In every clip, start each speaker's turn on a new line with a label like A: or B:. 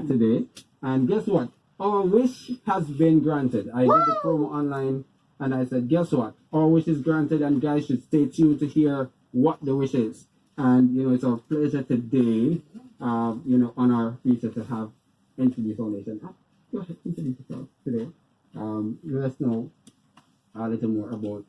A: today. And guess what? Our wish has been granted. I did the promo online and I said, guess what? Our wish is granted, and guys should stay tuned to hear what the wish is. And it's our pleasure today, on our feature to have NCB Foundation. Go ahead, introduce yourself today. Let us know a little more about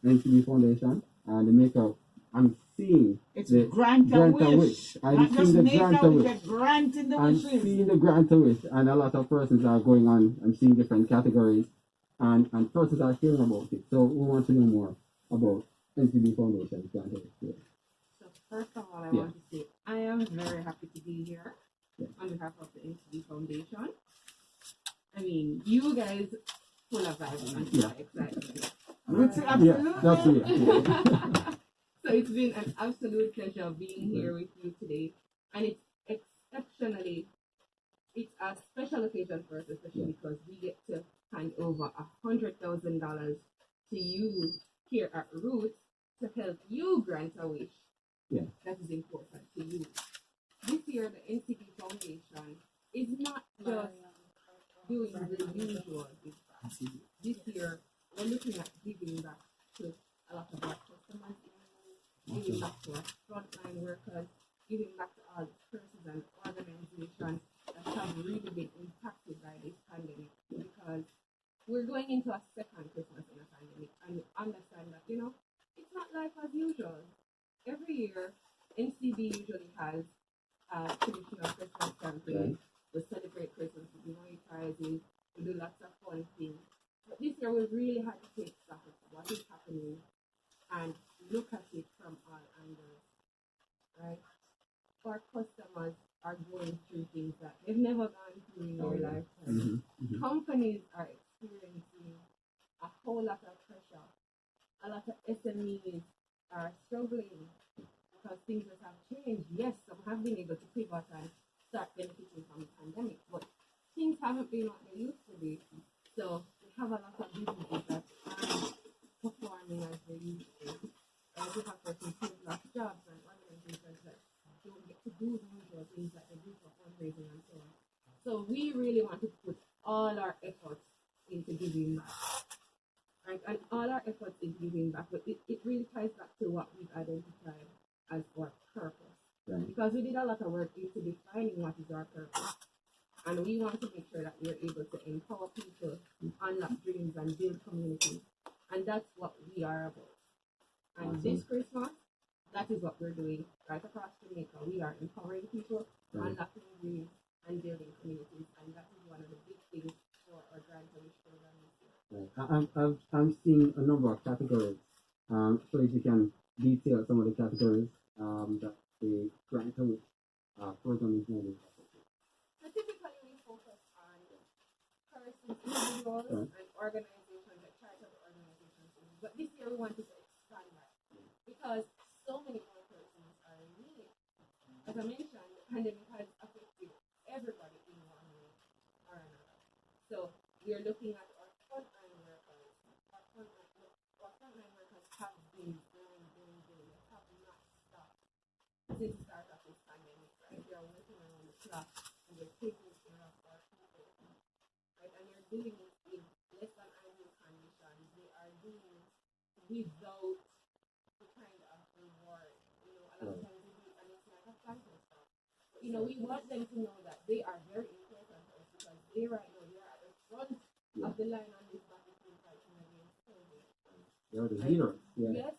A: NCB Foundation and the makeup. I'm seeing
B: it's
A: the GrantaWish. I'm seeing the GrantaWish. I'm seeing the GrantaWish, and a lot of persons are going on. I'm seeing different categories, and persons are hearing about it. So we want to know more about NCB Foundation GrantaWish. Yeah.
C: So first of all, I want to say I am very happy to be here on behalf of the NCB Foundation. I mean, you guys full of vibes and excitement.
A: Absolutely.
C: So it's been an absolute pleasure being here with you today, and it's a special occasion for us, especially because we get to hand over $100,000 to you here at Roots to help you grant a wish that is important to you. This year, the NCB Foundation is not just doing the usual gift. This year, we're looking at giving back to a lot of our customers, giving back to our frontline workers, giving back to all the persons and organizations that have really been impacted by this pandemic, because we're going into a second Christmas in a pandemic, and we understand that, it's not life as usual. Every year, NCB usually has a traditional Christmas campaign. We celebrate Christmas, we give away prizes, we do lots of fun things. But this year, we really had to take stock of what is happening and look at it from all angles, right? Our customers are going through things that they've never gone through in their lifetime. Companies are experiencing a whole lot of pressure. A lot of SMEs are struggling because things that have changed. Yes, some have been able to pivot and start benefiting from the pandemic, but things haven't been what they used to be. So we have a lot of businesses that aren't performing as they used to. We have persons who lost jobs and organizations that don't get to do the usual things that they do for fundraising and so on. So we really want to put all our efforts into giving back. Right? And all our efforts in giving back, but it really ties back to what we've identified as our purpose. Right. Because we did a lot of work into defining what is our purpose. And we want to make sure that we're able to empower people, unlock dreams, and build communities. And that's what we are about. And this Christmas, that is what we're doing right across Jamaica. We are empowering people, unlocking dreams, and building communities. And that is one of the big things for our GrantaWish program this year.
A: I'm seeing a number of categories. So if you can detail some of the categories that the GrantaWish program is moving.
C: So typically we focus on persons, individuals, and organizations, like charitable organizations. But this year we wanted to expand that because so many more persons are in need. As I mentioned, the pandemic has affected everybody in one way or another. So we are looking at our frontline workers. Our frontline workers have been doing. They have not stopped since the start of this pandemic. Right? They are working around the clock and they're taking care of our people. Right? And they're doing it in less than ideal conditions. They are doing it without the kind of reward. A lot of times we do it and it's like a fancy stuff. But, we want them to know that they are very important to us because they right now, they are at the front of the line on this battlefield fighting against COVID.
A: They're the leaders.
C: Yes.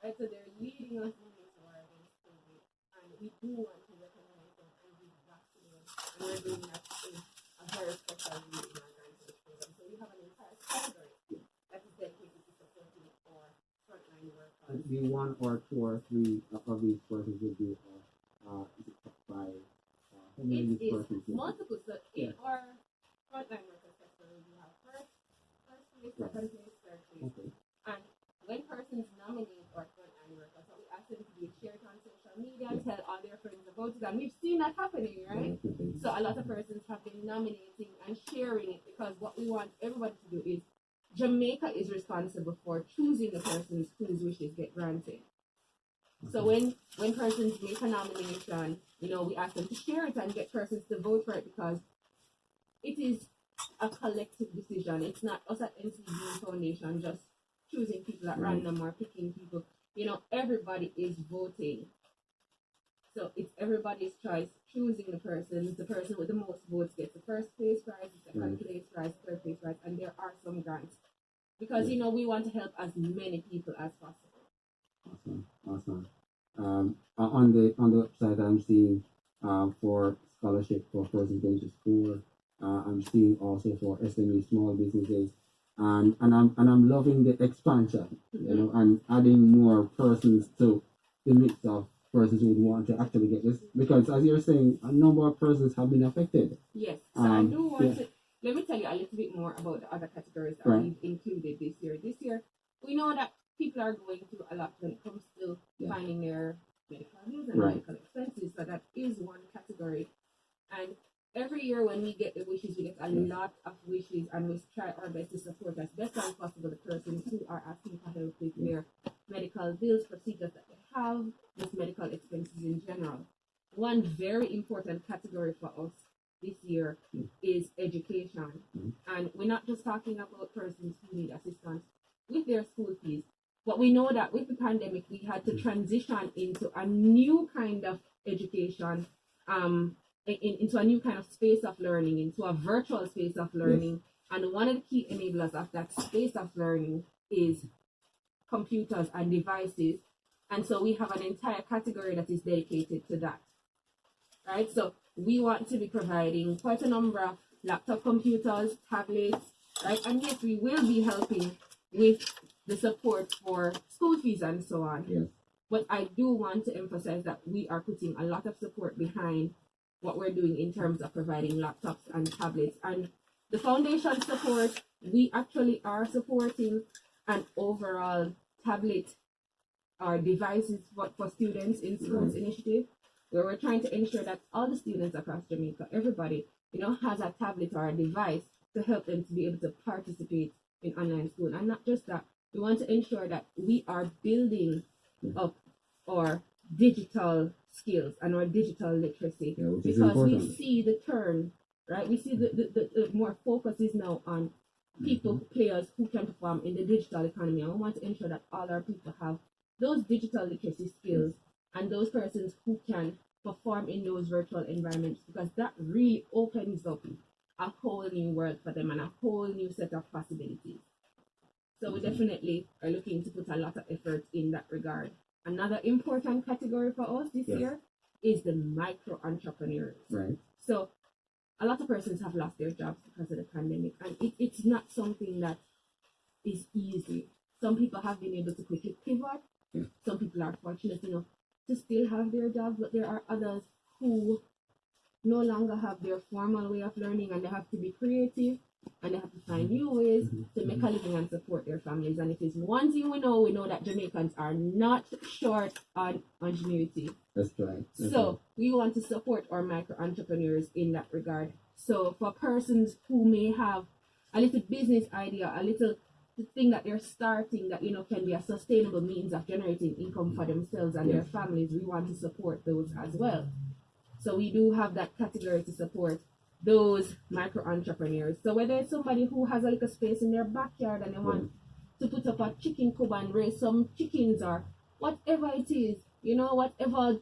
C: Right, so they're leading us in this war against COVID. And we do want to recognize them and give back to them. And we're doing that in a very special way in our GrantaWish program. So we have an entire category that is dedicated to supporting our frontline workers.
A: The one or two or three of these persons would be by how many of these persons?
C: Multiple. So in our frontline workers sector, we have first place, second place, third place. Okay. And when persons nominate our frontline workers, so we ask them to share it on social media, tell all their friends about it, and we've seen that happening, right? So a lot of persons have been nominating and sharing it because what we want everybody to do is Jamaica is responsible for choosing the persons whose wishes get granted. So when persons make a nomination, you know, we ask them to share it and get persons to vote for it, because it is a collective decision. It's not us at NCB Foundation just choosing people at random or picking people. You know, everybody is voting. So it's everybody's choice choosing the person. The person with the most votes gets the first place prize, the second place prize, third place prize, and there are some grants. Because, you know, we want to help as many people as possible.
A: Awesome. On the website, I'm seeing for scholarship for persons going to school. I'm seeing also for SME small businesses, and I'm loving the expansion, you know, and adding more persons to the mix of persons who would want to actually get this, because as you're saying, a number of persons have been affected.
C: Yes. So I do want to let me tell you a little bit more about the other categories that we've included this year. This year, we know that people are going through a lot when it comes to finding their medical bills and medical expenses. So that is one category. And every year when we get the wishes, we get a lot of wishes, and we try our best to support as best as possible the persons who are asking for help with their medical bills, procedures that they have, with medical expenses in general. One very important category for us this year is education. And we're not just talking about persons who need assistance with their school fees, but we know that with the pandemic, we had to transition into a new kind of education, into a new kind of space of learning, into a virtual space of learning. And one of the key enablers of that space of learning is computers and devices. And so we have an entire category that is dedicated to that. Right? So we want to be providing quite a number of laptop computers, tablets, right? And yes, we will be helping with the support for school fees and so on. Yes. But I do want to emphasize that we are putting a lot of support behind what we're doing in terms of providing laptops and tablets. And the foundation support, we actually are supporting an overall tablet or devices for students in schools initiative, where we're trying to ensure that all the students across Jamaica, everybody, you know, has a tablet or a device to help them to be able to participate in online school. And not just that, we want to ensure that we are building up our digital skills and our digital literacy, because we see the turn, right? We see the more focus is now on people, players who can perform in the digital economy. And we want to ensure that all our people have those digital literacy skills and those persons who can perform in those virtual environments, because that really opens up a whole new world for them and a whole new set of possibilities. So we definitely are looking to put a lot of effort in that regard. Another important category for us this year is the micro entrepreneurs. Right. So a lot of persons have lost their jobs because of the pandemic, and it's not something that is easy. Some people have been able to quickly pivot. Some people are fortunate enough to still have their jobs, but there are others who no longer have their formal way of learning, and they have to be creative, and they have to find new ways to make a living and support their families. And if it's one thing we know that Jamaicans are not short on ingenuity. That's right. So we want to support our micro entrepreneurs in that regard. So for persons who may have a little business idea, a little thing that they're starting that, you know, can be a sustainable means of generating income for themselves and their families, we want to support those as well. So we do have that category to support those micro entrepreneurs. So whether it's somebody who has a little space in their backyard and they want to put up a chicken coop and raise some chickens, or whatever it is, you know, whatever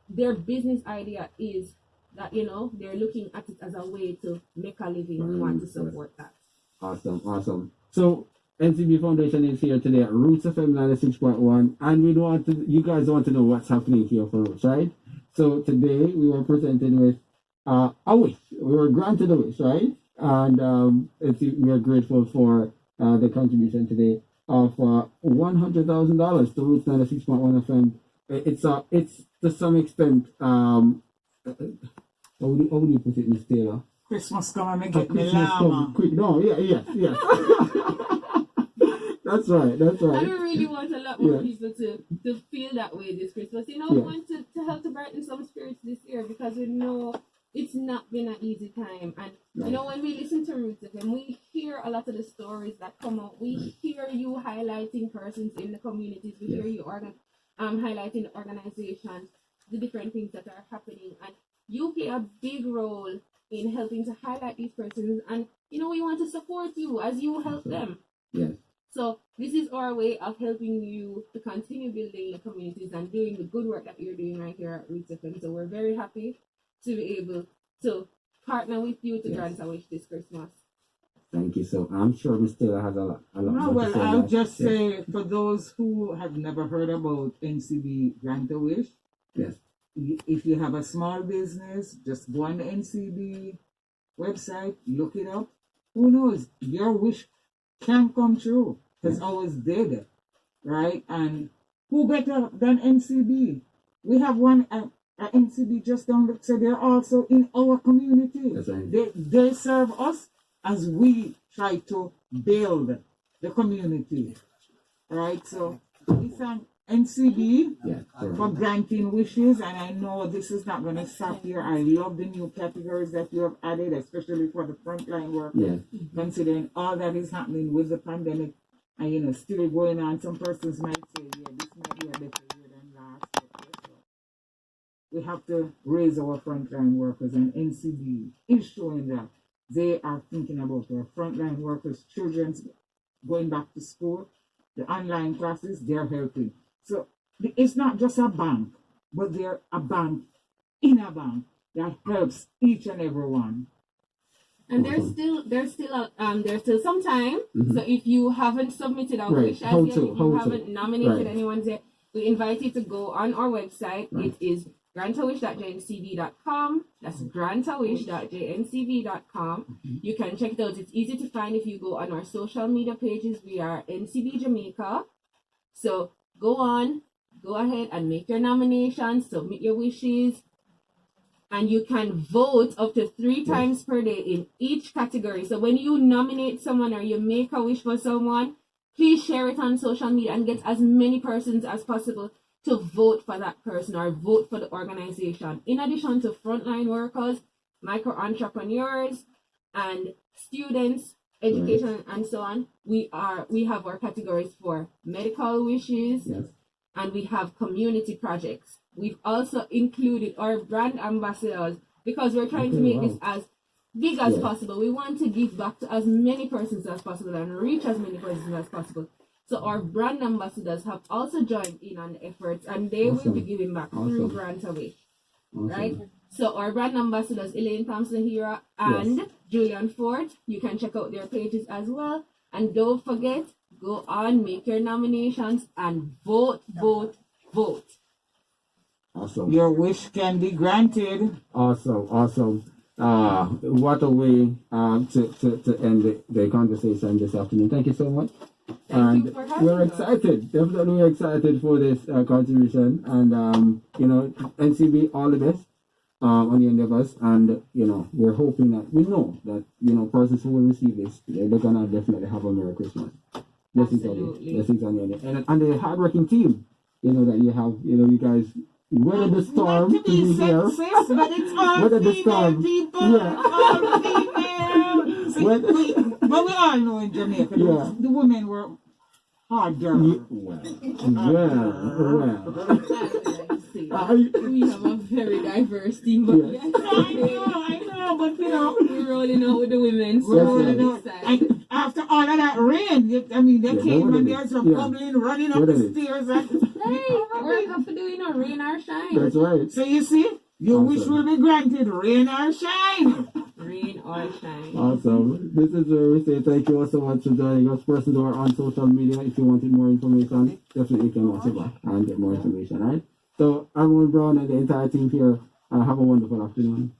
C: their business idea is, that, you know, they're looking at it as a way to make a living and want to support that.
A: Awesome. So NCB Foundation is here today at Roots FM 96.1, and you guys want to know what's happening here for Roots, right? So today we were presented with a wish. We were granted a wish, right? And we are grateful for the contribution today of $100,000 to Roots 96.1 FM. It's to some extent, how would you put it, Miss Taylor?
B: Christmas come and get me llama.
A: No, yes. That's right.
C: I don't really want a lot more people to feel that way this Christmas. You know, we want to help to brighten some spirits this year, because we know it's not been an easy time. And, you know, when we listen to Roots FM, we hear a lot of the stories that come out. We hear you highlighting persons in the communities. We hear you organize. highlighting the organization, the different things that are happening, and you play a big role in helping to highlight these persons, and we want to support you as you help them.
A: Yes.
C: So this is our way of helping you to continue building your communities and doing the good work that you're doing right here at Roots FM. So we're very happy to be able to partner with you to GrantaWish this Christmas.
A: Thank you. So I'm sure Ms. Taylor has a lot.
B: No, well, I'll just say for those who have never heard about NCB GrantaWish,
A: yes,
B: if you have a small business, just go on the NCB website, look it up. Who knows? Your wish can come true, because ours did, right? And who better than NCB? We have one at NCB just down the, so they're also in our community.
A: That's right.
B: They serve us as we try to build the community, right? So we thank NCB for granting wishes, and I know this is not going to stop here. I love the new categories that you have added, especially for the frontline workers, considering all that is happening with the pandemic and still going on. Some persons might say, this might be a better year than last. But we have to raise our frontline workers, and NCB is showing that they are thinking about our frontline workers, children going back to school, the online classes, they're helping. So it's not just a bank, but they're a bank in a bank that helps each and every one.
C: And there's still some time. So if you haven't submitted a wish as yet, if you haven't nominated anyone yet, we invite you to go on our website. It is GrantaWish.jncb.com. That's GrantaWish.jncb.com. You can check it out. It's easy to find if you go on our social media pages. We are NCB Jamaica. So go ahead and make your nominations, submit your wishes, and you can vote up to 3 times per day in each category. So when you nominate someone or you make a wish for someone, please share it on social media and get as many persons as possible to vote for that person or vote for the organization. In addition to frontline workers, micro entrepreneurs, and students, education, and so on, we have our categories for medical wishes, and we have community projects. We've also included our brand ambassadors because we're trying to make this as big as possible. We want to give back to as many persons as possible and reach as many persons as possible. So our brand ambassadors have also joined in on the efforts, and they will be giving back through GrantaWish, right? So our brand ambassadors, Elaine Thompson-Hira and Julian Ford, you can check out their pages as well. And don't forget, go on, make your nominations, and vote, vote, vote.
A: Awesome.
B: Your wish can be granted.
A: Awesome. What a way to end the conversation this afternoon. Thank you so much.
C: Thank you for having
A: we're
C: us.
A: excited. Definitely we're excited for this contribution. And NCB, all the best on the endeavors. And we're hoping that we know that persons who will receive this, they're gonna definitely have a Merry Christmas. Blessings on you. And the hardworking team, that you have, you guys weather the storm to be here.
B: But it's all female people. All female. But we all know in Jamaica, the women were harder.
A: Well.
C: We have a very diverse team, but
B: I know, but
C: we're rolling out with the women.
B: And after all of that rain, they came and there's some bubbling running up the stairs.
C: We're going to doing a rain or shine.
A: That's right.
B: So you see, your wish will be granted, rain or shine.
C: Rain or shine.
A: Awesome. This is where we say thank you all so much for joining us. Persons who are on social media, if you wanted more information, definitely can watch it back and get more information, right? So I'm Owen Brown and the entire team here. Have a wonderful afternoon.